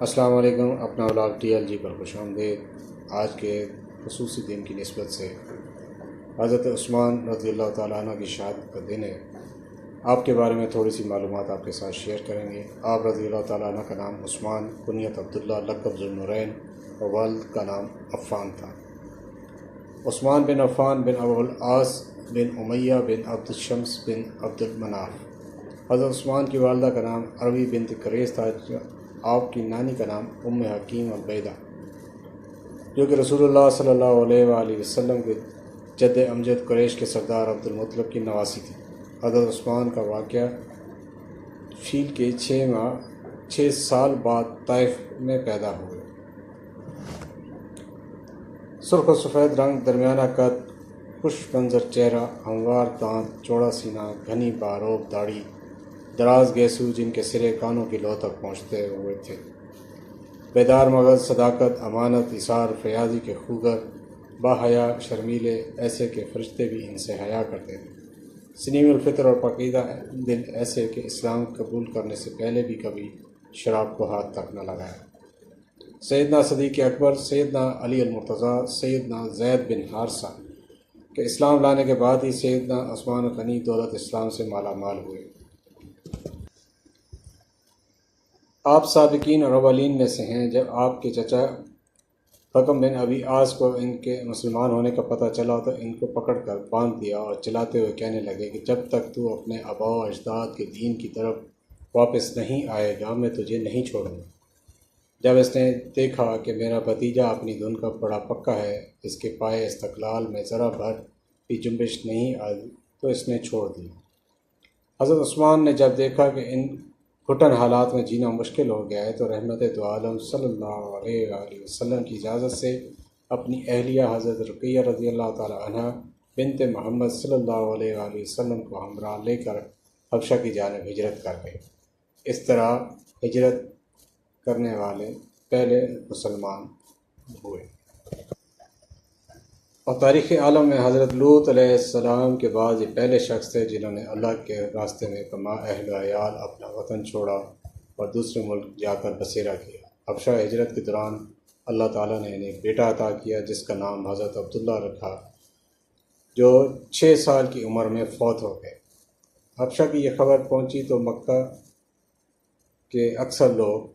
السلام علیکم. اپنا ولاگ TLG پر خوش آمدید. آج کے خصوصی دن کی نسبت سے حضرت عثمان رضی اللہ تعالیٰ عنہ کی شہادت کا دن ہے. آپ کے بارے میں تھوڑی سی معلومات آپ کے ساتھ شیئر کریں گے. آپ رضی اللہ تعالیٰ عنہ کا نام عثمان، کنیت عبداللہ، لقب ذوالنورین اور والد کا نام عفان تھا. عثمان بن عفان بن ابو العاص بن امیہ بن عبد الشمس بن عبد المناف. حضرت عثمان کی والدہ کا نام عربی بنت قریش تھا. آپ کی نانی کا نام حکیم عبیدہ، جو کہ رسول اللہ صلی اللہ علیہ وآلہ وسلم کے جد امجد قریش کے سردار عبد المطلب کی نواسی تھی. حضرت عثمان کا واقعہ فیل کے 6 سال بعد طائف میں پیدا ہوئے. سرخ و سفید رنگ، درمیانہ قد، خوش منظر چہرہ، ہموار دانت، چوڑا سینہ، گھنی باروب داڑھی، دراز گیسو جن کے سرے کانوں کی لو تک پہنچتے ہوئے تھے، بیدار مغز، صداقت، امانت، اثار، فیاضی کے خوگر، باحیا، شرمیلے، ایسے کہ فرشتے بھی ان سے حیا کرتے تھے. سلیم الفطر اور پاکیزہ دل، ایسے کہ اسلام قبول کرنے سے پہلے بھی کبھی شراب کو ہاتھ تک نہ لگایا. سیدنا صدیق اکبر، سیدنا علی المرتضیٰ، سیدنا زید بن حارثہ کہ اسلام لانے کے بعد ہی سیدنا عثمان غنی دولت اسلام سے مالا مال ہوئے. آپ سابقین اور اولین میں سے ہیں. جب آپ کے چچا حکم بن ابی عاص کو ان کے مسلمان ہونے کا پتہ چلا تو ان کو پکڑ کر باندھ دیا اور چلاتے ہوئے کہنے لگے کہ جب تک تو اپنے آباء و اجداد کے دین کی طرف واپس نہیں آئے گا میں تجھے نہیں چھوڑوں گا. جب اس نے دیکھا کہ میرا بھتیجا اپنی دھن کا بڑا پکا ہے، اس کے پائے استقلال میں ذرا بھر بھی جنبش نہیں آئی، تو اس نے چھوڑ دی. حضرت عثمان نے جب دیکھا کہ ان گھٹن حالات میں جینا مشکل ہو گیا ہے تو رحمت دو عالم صلی اللہ علیہ وآلہ وسلم کی اجازت سے اپنی اہلیہ حضرت رقیہ رضی اللہ تعالی عنہ بنت محمد صلی اللہ علیہ وآلہ وسلم کو ہمراہ لے کر حبشہ کی جانب ہجرت کر گئے. اس طرح ہجرت کرنے والے پہلے مسلمان ہوئے. اور تاریخ عالم میں حضرت لوط علیہ السلام کے بعد یہ پہلے شخص تھے جنہوں نے اللہ کے راستے میں کما اہل و عیال اپنا وطن چھوڑا اور دوسرے ملک جا کر بسیرا کیا. حبشہ ہجرت کے دوران اللہ تعالیٰ نے انہیں ایک بیٹا عطا کیا جس کا نام حضرت عبداللہ رکھا، جو 6 سال کی عمر میں فوت ہو گئے. حبشہ کی یہ خبر پہنچی تو مکہ کے اکثر لوگ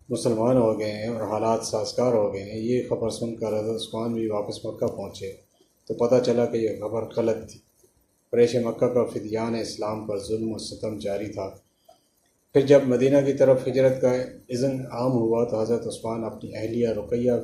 مسلمان ہو گئے ہیں اور حالات سازگار ہو گئے ہیں. یہ خبر سن کر حضرت عثمان بھی واپس مکہ پہنچے تو پتہ چلا کہ یہ خبر غلط تھی. قریش مکہ کا فدیان اسلام پر ظلم و ستم جاری تھا. پھر جب مدینہ کی طرف ہجرت کا اذن عام ہوا تو حضرت عثمان اپنی اہلیہ رقیہ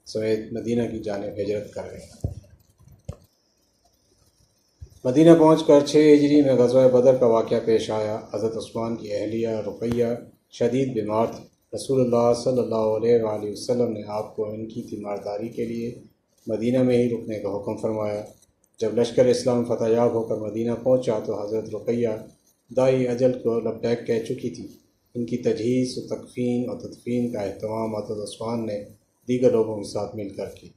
سمیت مدینہ کی جانب ہجرت کر گئے. مدینہ پہنچ کر 6 ہجری میں غزوہ بدر کا واقعہ پیش آیا. حضرت عثمان کی اہلیہ رقیہ شدید بیمار تھی. رسول اللہ صلی اللہ علیہ وآلہ وسلم نے آپ کو ان کی تیمارداری کے لیے مدینہ میں ہی رکنے کا حکم فرمایا. جب لشکر اسلام فتح یاب ہو کر مدینہ پہنچا تو حضرت رقیہ دائی اجل کو لبیک کہہ چکی تھی. ان کی تجہیز و تکفین اور تدفین کا اہتمام حضرت عثمان نے دیگر لوگوں کے ساتھ مل کر کی.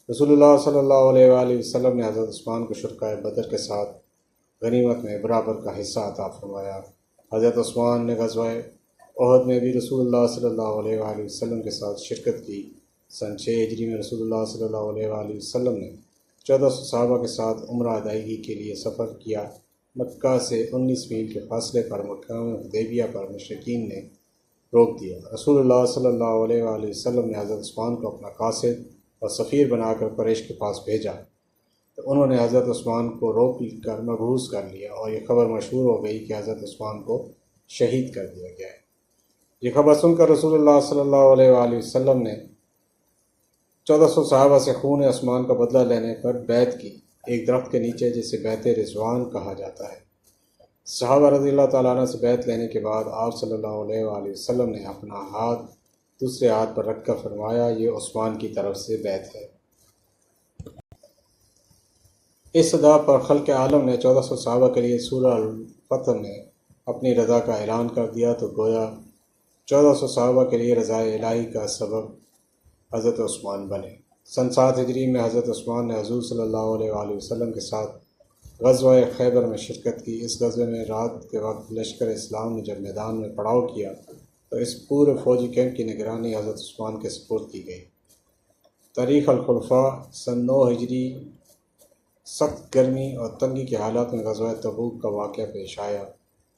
رسول اللہ صلی اللہ علیہ وآلہ وسلم نے حضرت عثمان کو شرکائے بدر کے ساتھ غنیمت میں برابر کا حصہ عطا فرمایا. حضرت عثمان نے غزوہ احد میں بھی رسول اللہ صلی اللہ علیہ وآلہ وسلم کے ساتھ شرکت کی. سن 6 ہجری میں رسول اللہ صلی اللہ علیہ وآلہ وسلم نے 1400 صحابہ کے ساتھ عمرہ ادائیگی کے لیے سفر کیا. مکہ سے 19 میل کے فاصلے پر مقام حدیبیہ پر مشرکین نے روک دیا. رسول اللہ صلی اللہ علیہ وآلہ وسلم نے حضرت عثمان کو اپنا قاصد اور سفیر بنا کر قریش کے پاس بھیجا تو انہوں نے حضرت عثمان کو روک کر مبعوث کر لیا اور یہ خبر مشہور ہو گئی کہ حضرت عثمان کو شہید کر دیا گیا ہے. یہ خبر سن کر رسول اللہ صلی اللہ علیہ وآلہ وسلم نے 1400 صحابہ سے خون عثمان کا بدلہ لینے پر بیعت کی، ایک درخت کے نیچے جسے بیعت رضوان کہا جاتا ہے. صحابہ رضی اللہ تعالیٰ عنہ سے بیعت لینے کے بعد آپ صلی اللہ علیہ وآلہ وسلم نے اپنا ہاتھ دوسرے ہاتھ پر رکھ کر فرمایا، یہ عثمان کی طرف سے بیعت ہے. اس صدا پر خلق عالم نے 1400 صحابہ کے لیے سورہ الفتح میں اپنی رضا کا اعلان کر دیا تو گویا 1400 صحابہ کے لیے رضا الہی کا سبب حضرت عثمان بنے. سن 7 ہجری میں حضرت عثمان نے حضور صلی اللہ علیہ وآلہ وسلم کے ساتھ غزوہ خیبر میں شرکت کی. اس غزوے میں رات کے وقت لشکر اسلام نے جب میدان میں پڑاؤ کیا تو اس پورے فوجی کیمپ کی نگرانی حضرت عثمان کے سپرد کی گئی۔ تاریخ الخلفاء سن 9 ہجری سخت گرمی اور تنگی کے حالات میں غزوہ تبوک کا واقعہ پیش آیا۔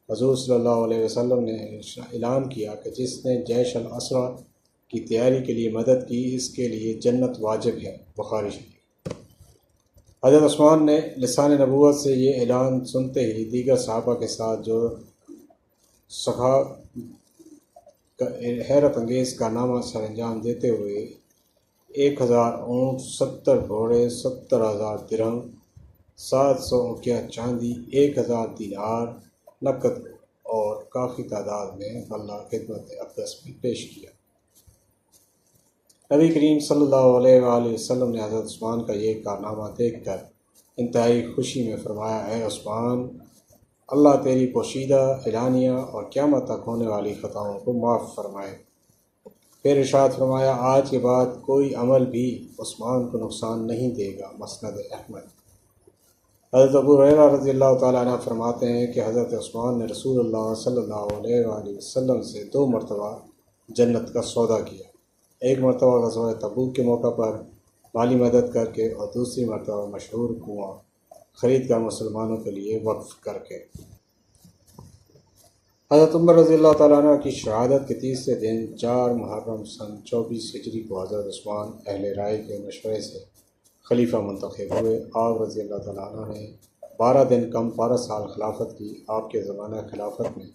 حضور صلی اللہ علیہ وسلم نے اعلان کیا کہ جس نے جیش الاسرا کی تیاری کے لیے مدد کی اس کے لیے جنت واجب ہے۔ بخاری شریف۔ حضرت عثمان نے لسان نبوت سے یہ اعلان سنتے ہی دیگر صحابہ کے ساتھ جو سخا حیرت انگیز کارنامہ سر انجام دیتے ہوئے 1000 اونٹ، 70 گھوڑے، 70,000 درہم، 700 اوقیہ چاندی، 1000 دینار نقد اور کافی تعداد میں اللہ خدمت اقدس میں پیش کیا۔ نبی کریم صلی اللہ علیہ وآلہ وسلم نے حضرت عثمان کا یہ کارنامہ دیکھ کر انتہائی خوشی میں فرمایا، اے عثمان، اللہ تیری پوشیدہ، اعلانیہ اور قیامت تک ہونے والی خطاؤں کو معاف فرمائے۔ پھر ارشاد فرمایا، آج کے بعد کوئی عمل بھی عثمان کو نقصان نہیں دے گا۔ مسند احمد۔ حضرت ابو ہریرہ رضی اللہ تعالیٰ عنہ فرماتے ہیں کہ حضرت عثمان نے رسول اللہ صلی اللہ علیہ وآلہ وسلم سے 2 مرتبہ جنت کا سودا کیا، ایک مرتبہ غزوہ تبوک کے موقع پر مالی مدد کر کے اور دوسری مرتبہ مشہور کنواں خرید کر مسلمانوں کے لیے وقف کر کے۔ حضرت عمر رضی اللہ تعالیٰ عنہ کی شہادت کے تیسرے دن 4 محرم سن 24 ہجری کو حضرت عثمان اہل رائے کے مشورے سے خلیفہ منتخب ہوئے۔ آپ رضی اللہ تعالیٰ عنہ نے 12 دن کم 12 سال خلافت کی۔ آپ کے زمانہ خلافت میں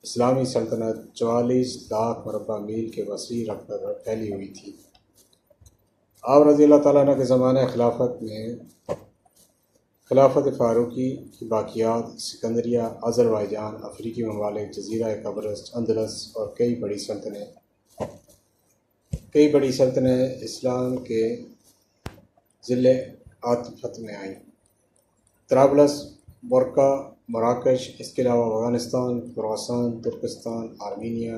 اسلامی سلطنت 44 لاکھ مربع میل کے وسیع رقبے پر پھیلی ہوئی تھی۔ آپ رضی اللہ تعالیٰ عنہ کے زمانہ خلافت میں خلافت فاروقی کی باقیات سکندریہ، آذربائیجان، افریقی ممالک، جزیرہ قبرص، اندلس اور کئی بڑی سلطنتیں اسلام کے ذل عاطفت میں آئیں۔ طرابلس، برقہ، مراکش، اس کے علاوہ افغانستان، خراسان، ترکستان، آرمینیا،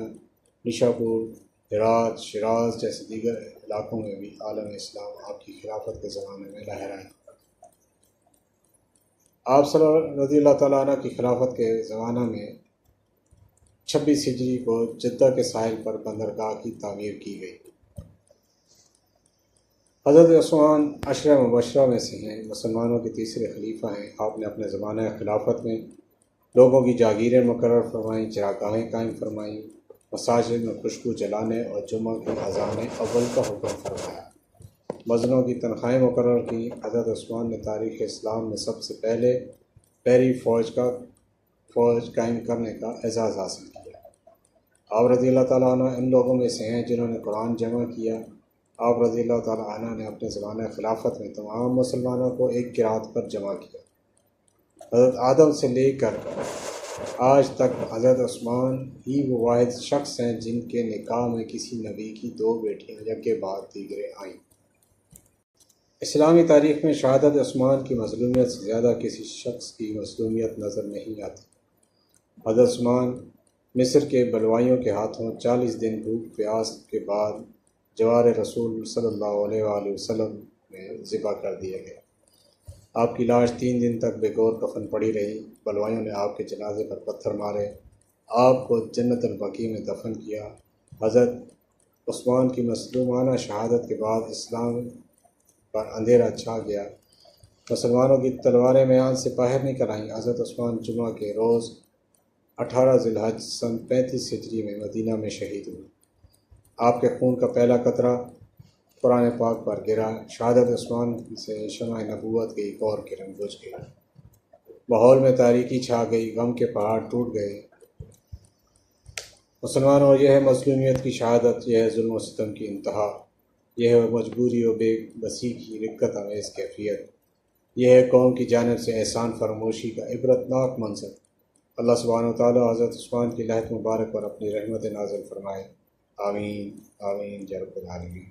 نیشاپور، ہرات، شیراز جیسے دیگر علاقوں میں بھی عالم اسلام آپ کی خلافت کے زمانے میں لہرائیں۔ آپ رضی اللہ تعالیٰ عنہ کی خلافت کے زمانہ میں 26 ہجری کو جدہ کے ساحل پر بندرگاہ کی تعمیر کی گئی۔ حضرت عثمان عشرہ مبشرہ میں سے ہیں، مسلمانوں کے تیسرے خلیفہ ہیں۔ آپ نے اپنے زمانہ خلافت میں لوگوں کی جاگیریں مقرر فرمائیں، چراگاہیں قائم فرمائیں، مساجد میں خوشبو جلانے اور جمعہ کی اذان اول کا حکم فرمایا، مزنوں کی تنخواہیں مقرر کی۔ حضرت عثمان نے تاریخ اسلام میں سب سے پہلے پہری فوج قائم کرنے کا اعزاز حاصل کیا۔ آپ رضی اللہ تعالیٰ عنہ ان لوگوں میں سے ہیں جنہوں نے قرآن جمع کیا۔ آپ رضی اللہ تعالیٰ عنہ نے اپنے زمانہ خلافت میں تمام مسلمانوں کو ایک قرات پر جمع کیا۔ حضرت آدم سے لے کر آج تک حضرت عثمان ہی وہ واحد شخص ہیں جن کے نکاح میں کسی نبی کی 2 بیٹیاں یکے بعد دیگرے آئیں۔ اسلامی تاریخ میں شہادت عثمان کی مظلومیت سے زیادہ کسی شخص کی مظلومیت نظر نہیں آتی۔ حضرت عثمان مصر کے بلوائیوں کے ہاتھوں 40 دن بھوک پیاس کے بعد جوار رسول صلی اللہ علیہ وآلہ وسلم میں ذبح کر دیے گئے۔ آپ کی لاش 3 دن تک بغور کفن پڑی رہی۔ بلوائیوں نے آپ کے جنازے پر پتھر مارے، آپ کو جنت البقیع میں دفن کیا۔ حضرت عثمان کی مظلومانہ شہادت کے بعد اسلام پر اندھیرا چھا گیا۔ مسلمانوں کی تلواریں میدان سے باہر نکل آئیں۔ حضرت عثمان جمعہ کے روز 18 ذی الحج سن 35 ہجری میں مدینہ میں شہید ہوئے۔ آپ کے خون کا پہلا قطرہ قرآن پاک پر گرا۔ شہادت عثمان سے شمع نبوت کی ایک اور کرن بجھ گئی۔ ماحول میں تاریکی چھا گئی، غم کے پہاڑ ٹوٹ گئے۔ مسلمانوں، یہ ہے مظلومیت کی شہادت، یہ ہے ظلم و ستم کی انتہا، یہ ہے مجبوری و بے بسی کی رقت امیز کیفیت، یہ ہے قوم کی جانب سے احسان فراموشی کا عبرتناک منظر۔ اللہ سبحانہ و تعالیٰ حضرت عثمان کی لہت مبارک پر اپنی رحمت نازل فرمائے۔ آمین آمین یا رب العالمین۔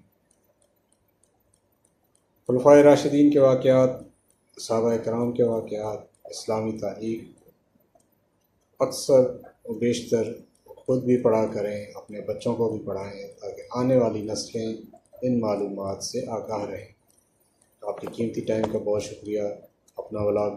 خلفائے راشدین کے واقعات، صحابہ کرام کے واقعات، اسلامی تاریخ اکثر و بیشتر خود بھی پڑھا کریں، اپنے بچوں کو بھی پڑھائیں تاکہ آنے والی نسلیں ان معلومات سے آگاہ رہیں۔ آپ کے قیمتی ٹائم کا بہت شکریہ۔ اپنا ولاگ